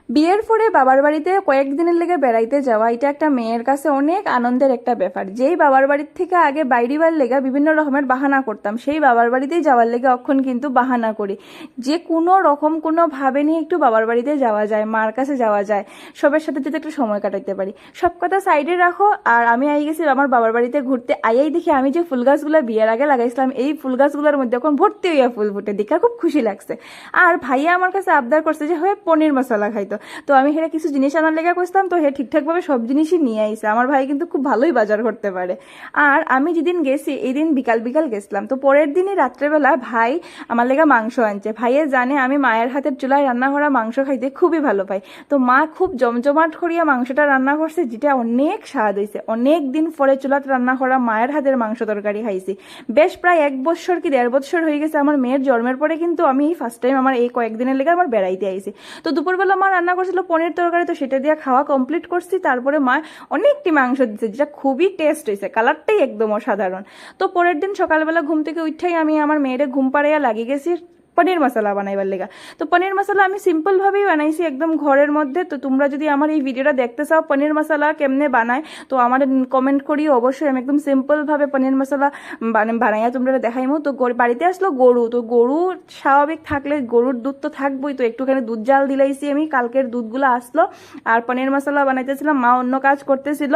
বিয়ের পরে বাবার বাড়িতে কয়েকদিনের লেগে বেড়াইতে যাওয়া এটা একটা মেয়ের কাছে অনেক আনন্দের একটা ব্যাপার। যেই বাবার বাড়ির থেকে আগে বাইরিবার লেগে বিভিন্ন রকমের বাহানা করতাম, সেই বাবার বাড়িতেই যাওয়ার লেগে অখন কিন্তু বাহানা করি যে কোনো রকম কোনো ভাবে নিয়ে একটু বাবার বাড়িতে যাওয়া যায়, মার কাছে যাওয়া যায়, সবার সাথে যদি একটু সময় কাটাইতে পারি। সব কথা সাইডে রাখো, আর আমি আই গেছি আমার বাবার বাড়িতে ঘুরতে। আইয়াই দেখি আমি যে ফুল গাছগুলো বিয়ের আগে লাগাইছিলাম, এই ফুল গাছগুলোর মধ্যে এখন ভর্তি হইয়া ফুল ফুটে, দেখা খুব খুশি লাগছে। আর ভাইয়া আমার কাছে আবদার করছে যে হয় পনির মশলা খাইতো, তো আমি হেরে কিছু জিনিস আনার লেগে করছিলাম, তো হে ঠিকঠাকভাবে সব জিনিসই নিয়ে আইছে। আমার ভাই কিন্তু খুব ভালোই বাজার করতে পারে। আর আমি যেদিন গেছি এই দিন বিকাল বিকাল গেছিলাম, তো পরের দিনই রাত্রেবেলা ভাই আমার লেগে মাংস আনছে। ভাইয়ে জানে আমি মায়ের হাতের চুলায় রান্না করা মাংস খাইতে খুবই ভালো পাই, তো মা খুব জমজমাট করিয়া মাংসটা রান্না করছে, যেটা অনেক স্বাদ হয়েছে। অনেক দিন পরে চুলাতে রান্না করা মায়ের হাতের মাংস তরকারি খাইছি। বেশ প্রায় 1 বছর কি 1.5 বছর হয়ে গেছে আমার মেয়ের জন্মের পরে, কিন্তু আমি এই ফার্স্ট টাইম আমার এই কয়েকদিনের লেগে আমার বেড়াইতে আইছি। তো দুপুরবেলা মা রান্না করছিল পনির তরকারি, তো সেটা দিয়ে খাওয়া কমপ্লিট করছি। তারপরে মা অনেকটি মাংস দিচ্ছে, যেটা খুবই টেস্ট হয়েছে, কালারটাই একদম অসাধারণ। তো পরের দিন সকালবেলা ঘুম থেকে উঠেই আমি আমার মেয়েরে ঘুম পাড়াইয়া লাগিয়ে গেছি পনির মশলা বানাইবার লেগা। তো পনির মশলা আমি সিম্পল ভাবেই বানাইছি একদম ঘরের মধ্যে। তো তোমরা যদি আমার এই ভিডিওটা দেখতে চাও পনির মশলা কেমনে বানায়, তো আমার কমেন্ট করিও অবশ্যই। আমি একদম সিম্পল ভাবে পনির মশলা বানাইয়া তোমরা দেখাইমো। তো বাড়িতে আসলো গরু, তো গরু স্বাভাবিক থাকলে গরুর দুধ তো থাকবোই, তো একটুখানি দুধ জাল দিলাইছি আমি, কালকের দুধগুলো আসলো। আর পনির মশলা বানাইতেছিলাম, মা অন্য কাজ করতেছিল।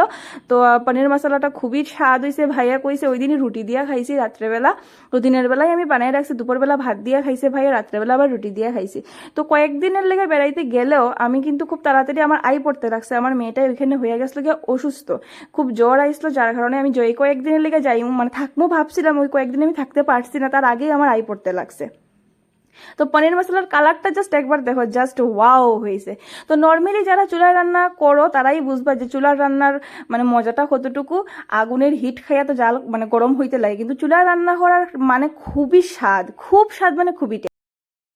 তো পনির মশলাটা খুবই স্বাদ হয়েছে, ভাইয়া কইছে ওই দিনই রুটি দিয়া খাইছি রাত্রেবেলা। তো দিনের বেলায় আমি বানাই রাখছি, দুপুরবেলা ভাত দিয়া খাইছে ভাইয়া, রাত্রেবেলা আবার রুটি দিয়ে খাইছি। তো কয়েকদিনের লেগে বেড়াইতে গেলেও আমি কিন্তু খুব তাড়াতাড়ি আমার আই পড়তে লাগছে। আমার মেয়েটা ওইখানে হয়ে গেছিল গিয়ে অসুস্থ, খুব জ্বর আইসলো, যার কারণে আমি যে কয়েকদিনের লেগে যাই মানে থাকবো ভাবছিলাম, ওই কয়েকদিন আমি থাকতে পারছি না, তার আগেই আমার আই পড়তে লাগছে। তো পনির মশলার কালারটা জাস্ট একবার দেখো, জাস্ট ওয়াও হয়েছে। তো নর্মালি যারা চুলায় রান্না করো তারাই বুঝবা যে চুলার রান্নার মানে মজাটা কতটুকু। আগুনের হিট খাইয়া তো জাল মানে গরম হইতে লাগে, কিন্তু চুলায় রান্না করার মানে খুবই স্বাদ, খুব স্বাদ, মানে খুবই